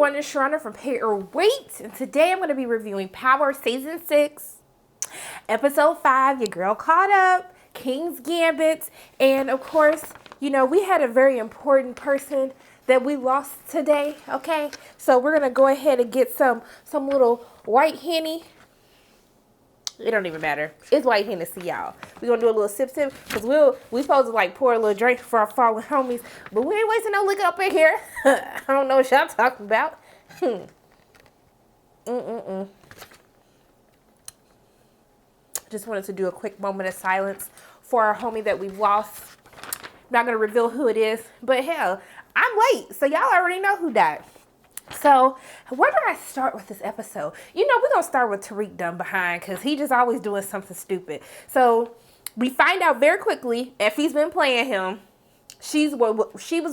everyone, it's Sharana from Pay or Wait, and today I'm going to be reviewing Power Season 6, Episode 5, Your Girl Caught Up, King's Gambit, and of course, you know, we had a very important person that we lost today, okay? So we're going to go ahead and get some little white Henny. It don't even matter. It's white Hennessy, y'all. We're going to do a little sip, because we supposed to, like, pour a little drink for our fallen homies, but we ain't wasting no liquor up in here. I don't know what y'all talking about. Just wanted to do a quick moment of silence for our homie that we've lost. Not going to reveal who it is, but hell, I'm late, so y'all already know who died. So, where do I start with this episode? You know, we're going to start with Tariq done behind because he just always doing something stupid. So, we find out very quickly Effie's been playing him. She was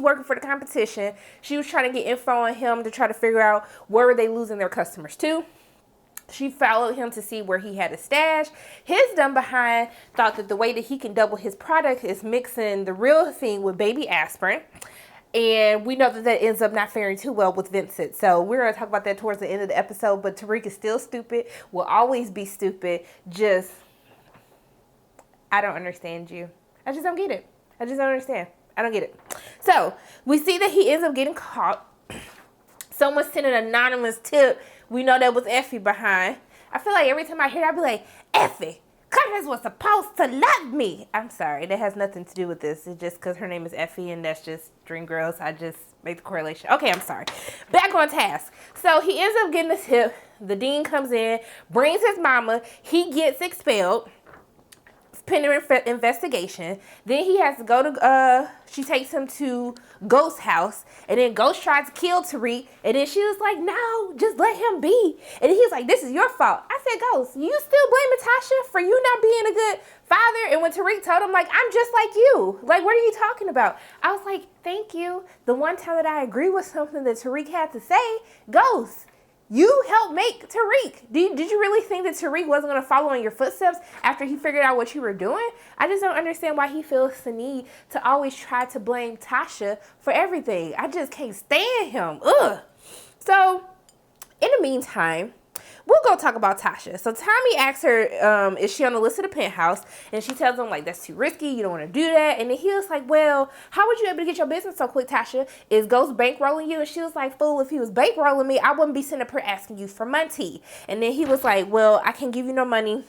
working for the competition. She was trying to get info on him to try to figure out where were they losing their customers to. She followed him to see where he had a stash. His dumb behind thought that the way that he can double his product is mixing the real thing with baby aspirin. And we know that ends up not faring too well with Vincent. So we're going to talk about that towards the end of the episode. But Tariq is still stupid. Will always be stupid. Just, I don't understand you. I just don't get it. I just don't understand. I don't get it. So we see that he ends up getting caught. Someone sent an anonymous tip. We know that was Effie behind. I feel like every time I hear it, I'll be like, Effie, Curtis was supposed to love me. I'm sorry. That has nothing to do with this. It's just because her name is Effie and that's just Dreamgirls. I just make the correlation. Okay, I'm sorry. Back on task. So he ends up getting the tip. The dean comes in, brings his mama. He gets expelled. Pending investigation. Then he has to go to, she takes him to Ghost's house. And then Ghost tries to kill Tariq. And then she was like, no, just let him be. And he was like, this is your fault. I said, Ghost, you still blaming Tasha for you not being a good father? And when Tariq told him, like, I'm just like you. Like, what are you talking about? I was like, thank you. The one time that I agree with something that Tariq had to say, Ghost, you helped make Tariq. Did you really think that Tariq wasn't going to follow in your footsteps after he figured out what you were doing? I just don't understand why he feels the need to always try to blame Tasha for everything. I just can't stand him. Ugh. So, in the meantime, we'll go talk about Tasha. So Tommy asks her, is she on the list of the penthouse? And she tells him, like, that's too risky. You don't want to do that. And then he was like, well, how would you able to get your business so quick, Tasha? Is Ghost bankrolling you? And she was like, fool, if he was bankrolling me, I wouldn't be sitting up here asking you for money. And then he was like, well, I can't give you no money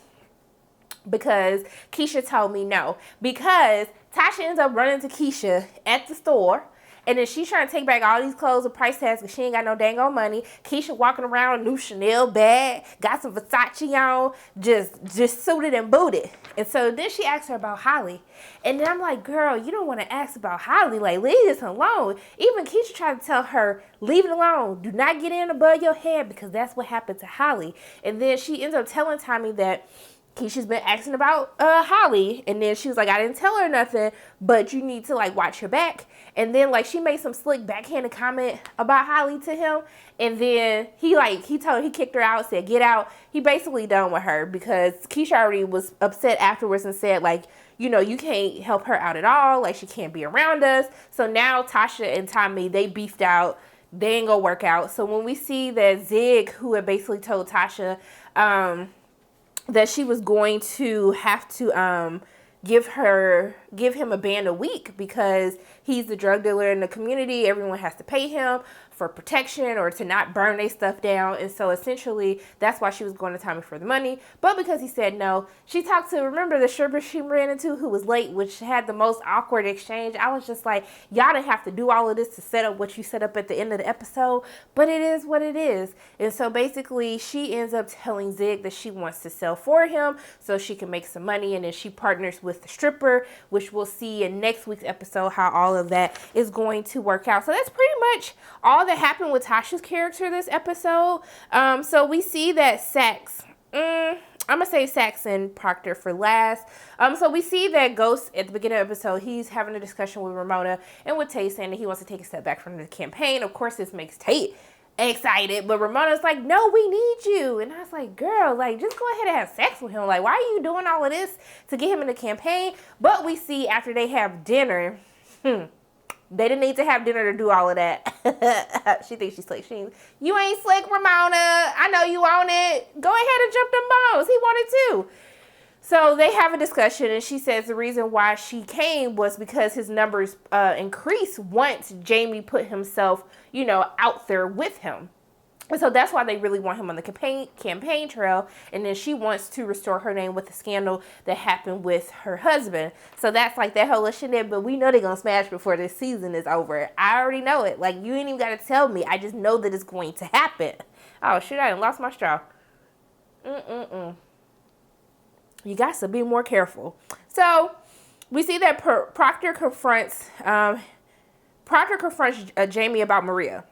because Keisha told me no. Because Tasha ends up running to Keisha at the store. And then she's trying to take back all these clothes with price tags because she ain't got no dang old money. Keisha walking around, new Chanel bag, got some Versace on, just suited and booted. And so then she asks her about Holly. And then I'm like, girl, you don't want to ask about Holly. Like, leave this alone. Even Keisha tried to tell her, leave it alone. Do not get in above your head because that's what happened to Holly. And then she ends up telling Tommy that Keisha's been asking about Holly. And then she was like, I didn't tell her nothing, but you need to, like, watch your back. And then, like, she made some slick backhanded comment about Holly to him. And then he kicked her out, said, get out. He basically done with her because Keisha already was upset afterwards and said, like, you know, you can't help her out at all. Like, she can't be around us. So now Tasha and Tommy, they beefed out. They ain't gonna work out. So when we see that Zig, who had basically told Tasha that she was going to have to give him a band a week because he's the drug dealer in the community. Everyone has to pay him for protection or to not burn their stuff down. And so essentially that's why she was going to Tommy for the money. But because he said no, she talked to, remember the stripper she ran into who was late, which had the most awkward exchange. I was just like, y'all didn't have to do all of this to set up what you set up at the end of the episode, but it is what it is. And so basically she ends up telling Zig that she wants to sell for him so she can make some money. And then she partners with the stripper, which we'll see in next week's episode how all of that is going to work out. So that's pretty much all that happened with Tasha's character this episode. So we see that Sax, I'm going to say Sax and Proctor for last. So we see that Ghost at the beginning of the episode, he's having a discussion with Ramona and with Tate saying that he wants to take a step back from the campaign. Of course, this makes Tate excited, but Ramona's like, no, we need you. And I was like, girl, like, just go ahead and have sex with him. Like, why are you doing all of this to get him in the campaign? But we see after they have dinner, They didn't need to have dinner to do all of that. She thinks she's slick. You ain't slick, Ramona. I know you want it. Go ahead and jump them bones. He wanted to. So they have a discussion, and she says the reason why she came was because his numbers increased once Jamie put himself, out there with him. And so that's why they really want him on the campaign trail. And then she wants to restore her name with the scandal that happened with her husband. So that's like that whole shenanigans. But we know they're going to smash before this season is over. I already know it. Like, you ain't even got to tell me. I just know that it's going to happen. Oh, shit, I done lost my straw. You got to be more careful. So we see that Proctor confronts Jamie about Maria.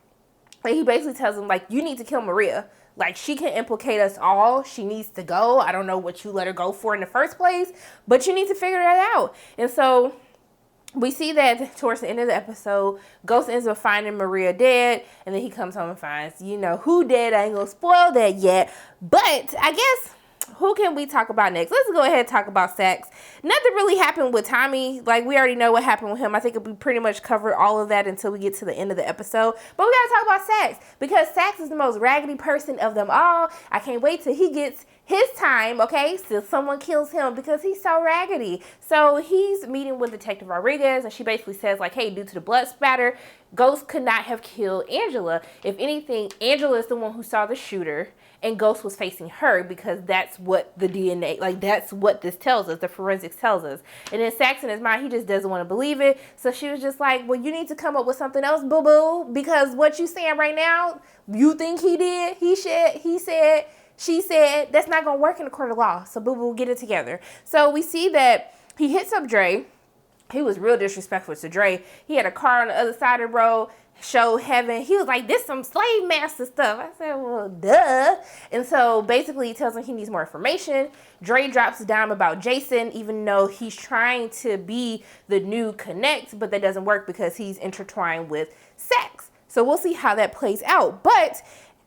Like, he basically tells him, like, you need to kill Maria. Like, she can implicate us all. She needs to go. I don't know what you let her go for in the first place, but you need to figure that out. And so we see that towards the end of the episode, Ghost ends up finding Maria dead, and then he comes home and finds, who dead. I ain't gonna spoil that yet. But I guess, who can we talk about next? Let's go ahead and talk about Sax. Nothing really happened with Tommy. Like, we already know what happened with him. I think we pretty much covered all of that until we get to the end of the episode. But we got to talk about Sax, because Sax is the most raggedy person of them all. I can't wait till he gets his time, okay? Till someone kills him, because he's so raggedy. So he's meeting with Detective Rodriguez, and she basically says, like, hey, due to the blood spatter, Ghost could not have killed Angela. If anything, Angela is the one who saw the shooter, and Ghost was facing her, because that's what the DNA, like, that's what this tells us, the forensics tells us. And then Sax in his mind, he just doesn't want to believe it. So she was just like, well, you need to come up with something else, boo-boo, because what you saying right now, you think he did, he said, she said, that's not going to work in the court of law. So boo-boo, get it together. So we see that he hits up Dre. He was real disrespectful to Dre. He had a car on the other side of the road, showed heaven. He was like, this some slave master stuff. I said, well, duh. And so basically he tells him he needs more information. Dre drops a dime about Jason, even though he's trying to be the new Connect, but that doesn't work because he's intertwined with Sax. So we'll see how that plays out. But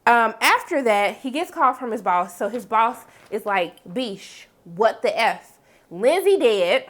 after that, he gets called from his boss. So his boss is like, Beesh, what the F? Lindsay dead.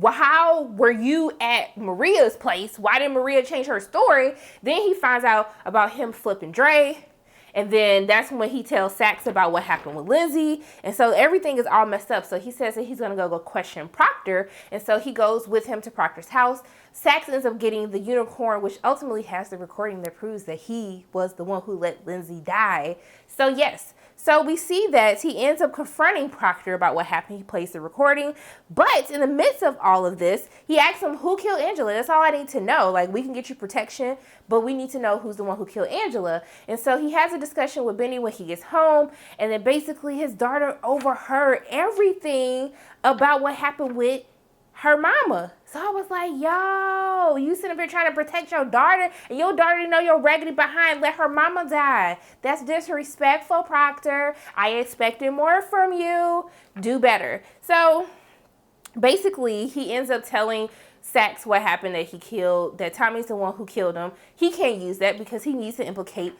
How were you at Maria's place? Why did Maria change her story? Then he finds out about him flipping Dre. And then that's when he tells Sax about what happened with Lindsay. And so everything is all messed up. So he says that he's going to go question Proctor. And so he goes with him to Proctor's house. Sax ends up getting the unicorn, which ultimately has the recording that proves that he was the one who let Lindsay die. So yes. So we see that he ends up confronting Proctor about what happened. He plays the recording. But in the midst of all of this, he asks him, who killed Angela? That's all I need to know. Like, we can get you protection, but we need to know who's the one who killed Angela. And so he has a discussion with Benny when he gets home. And then basically his daughter overheard everything about what happened with her mama. So I was like, yo, you sitting up here trying to protect your daughter, and your daughter didn't know your raggedy behind let her mama die. That's disrespectful, Proctor. I expected more from you. Do better. So basically, he ends up telling Sax what happened, that Tommy's the one who killed him. He can't use that because he needs to implicate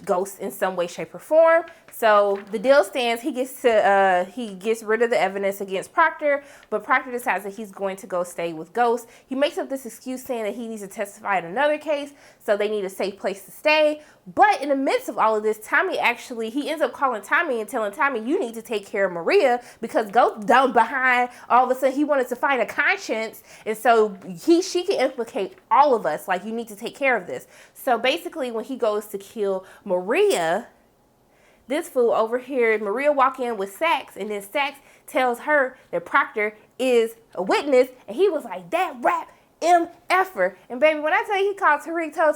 Ghost in some way, shape, or form. So the deal stands. He gets rid of the evidence against Proctor, but Proctor decides that he's going to go stay with Ghost. He makes up this excuse saying that he needs to testify in another case, so they need a safe place to stay. But in the midst of all of this, he ends up calling Tommy and telling Tommy, you need to take care of Maria because Ghost down behind. All of a sudden, he wanted to find a conscience, and so she can implicate all of us. Like, you need to take care of this. So basically, when he goes to kill Maria, this fool over here, Maria walk in with Sax, and then Sax tells her that Proctor is a witness, and he was like, that rap MFer. And baby, when I tell you he told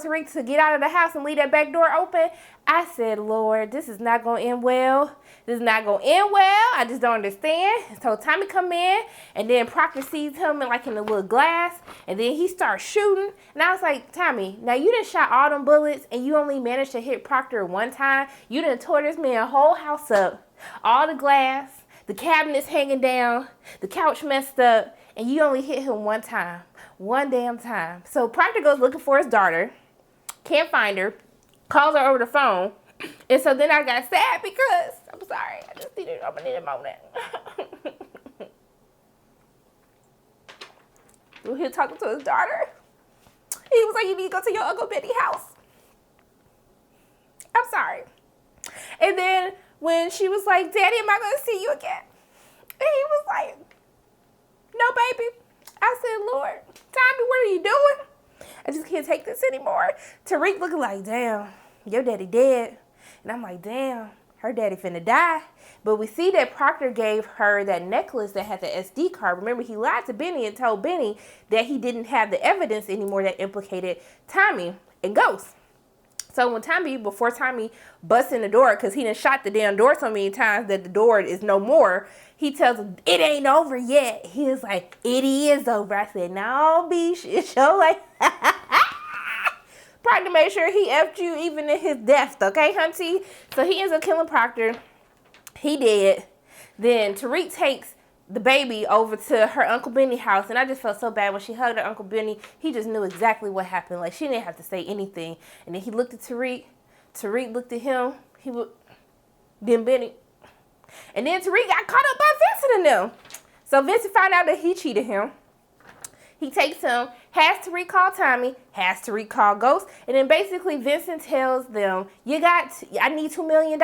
Tariq to get out of the house and leave that back door open, I said, Lord, this is not going to end well. This is not going to end well. I just don't understand. So Tommy come in, and then Proctor sees him in a little glass, and then he starts shooting. And I was like, Tommy, now you done shot all them bullets, and you only managed to hit Proctor one time. You done tore this man's whole house up. All the glass, the cabinets hanging down, the couch messed up, and you only hit him one time. One damn time. So Proctor goes looking for his daughter, can't find her, calls her over the phone, and so then I got sad because, I'm sorry, I just needed a moment. He's talking to his daughter. He was like, you need to go to your Uncle Benny's house. I'm sorry. And then when she was like, Daddy, am I going to see you again? And he was like, no, baby. I said, Lord, Tommy, what are you doing? I just can't take this anymore. Tariq looking like, damn, your daddy dead. And I'm like, damn, her daddy finna die. But we see that Proctor gave her that necklace that had the SD card. Remember, he lied to Benny and told Benny that he didn't have the evidence anymore that implicated Tommy and Ghost. So when before Tommy busts in the door, because he done shot the damn door so many times that the door is no more, he tells him, it ain't over yet. He was like, it is over. I said, no, bitch, it's your like. Proctor made sure he effed you even in his death, okay, hunty? So he ends up killing Proctor. He did. Then Tariq takes the baby over to her Uncle Benny's house, and I just felt so bad when she hugged her Uncle Benny. He just knew exactly what happened. Like, she didn't have to say anything. And then he looked at Tariq. Tariq looked at him. Then Benny. And then Tariq got caught up by Vincent and them. So Vincent found out that he cheated him. He takes him, has Tariq call Tommy, has Tariq call Ghost, and then basically Vincent tells them, I need $2 million,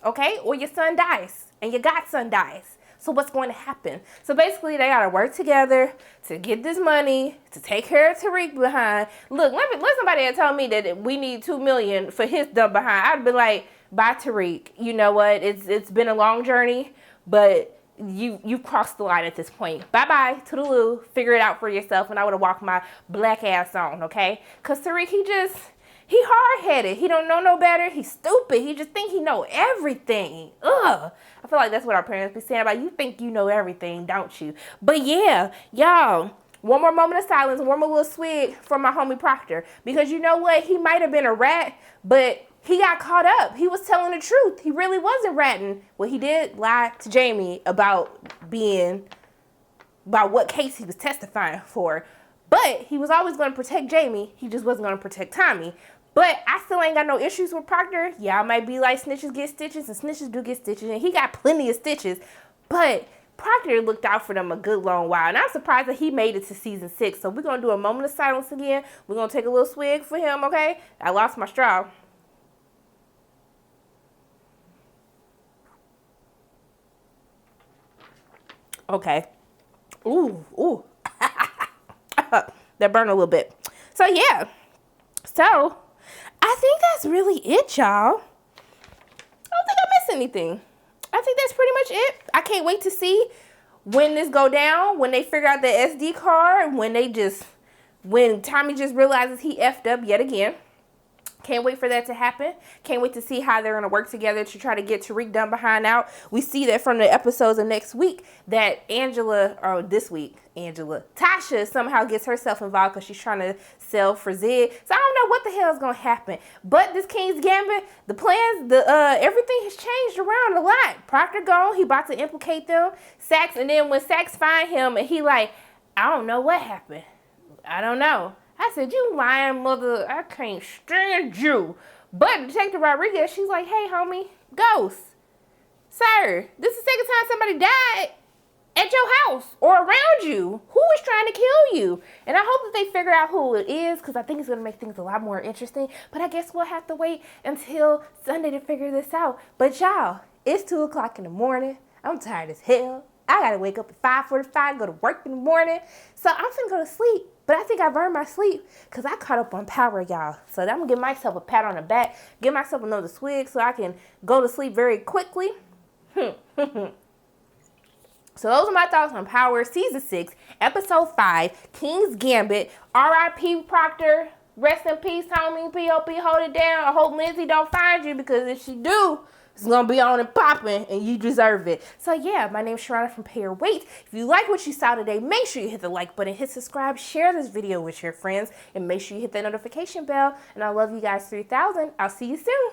okay? Or your son dies, and your godson dies. So what's going to happen? So basically they got to work together to get this money, to take care of Tariq behind. Look, let somebody had told me that we need $2 million for his dumb behind. I'd be like, bye Tariq. You know what? It's been a long journey, but you've crossed the line at this point. Bye-bye, toodaloo, figure it out for yourself, and I would have walked my black ass on, okay? Because Tariq, he hard-headed. He don't know no better. He's stupid. He just think he know everything. Ugh. I feel like that's what our parents be saying about, you think you know everything, don't you? But yeah, y'all, one more moment of silence, one more little swig for my homie Proctor. Because you know what? He might have been a rat, but he got caught up. He was telling the truth. He really wasn't ratting. Well, he did lie to Jamie about what case he was testifying for. But he was always going to protect Jamie. He just wasn't going to protect Tommy. But I still ain't got no issues with Proctor. Y'all might be like, snitches get stitches, and snitches do get stitches. And he got plenty of stitches. But Proctor looked out for them a good long while. And I'm surprised that he made it to season 6. So we're going to do a moment of silence again. We're going to take a little swig for him, okay? I lost my straw. Okay. Ooh. That burned a little bit. So, yeah. So, I think that's really it, y'all. I don't think I missed anything. I think that's pretty much it. I can't wait to see when this go down, when they figure out the SD card, when Tommy just realizes he effed up yet again. Can't wait for that to happen. Can't wait to see how they're going to work together to try to get Tariq done behind out. We see that from the episodes of next week that Tasha somehow gets herself involved because she's trying to sell for Zed. So I don't know what the hell is going to happen. But this King's Gambit, the plans, everything has changed around a lot. Proctor gone. He about to implicate them. Sax, and then when Sax find him and he like, I don't know what happened. I don't know. I said, you lying mother, I can't stand you. But Detective Rodriguez, she's like, hey, homie, Ghost. Sir, this is the second time somebody died at your house or around you. Who is trying to kill you? And I hope that they figure out who it is because I think it's going to make things a lot more interesting. But I guess we'll have to wait until Sunday to figure this out. But y'all, it's 2 o'clock in the morning. I'm tired as hell. I got to wake up at 5:45, go to work in the morning. So I'm finna go to sleep. But I think I burned my sleep because I caught up on power, y'all. So I'm going to give myself a pat on the back, give myself another swig so I can go to sleep very quickly. So those are my thoughts on Power, Season 6, Episode 5, King's Gambit, R.I.P. Proctor, rest in peace, homie, P.O.P. hold it down. I hope Lindsay don't find you because if she do, it's going to be on and popping, and you deserve it. So, yeah, my name's Sharana from Pay Your Weight. If you like what you saw today, make sure you hit the like button, hit subscribe, share this video with your friends, and make sure you hit that notification bell. And I love you guys 3000. I'll see you soon.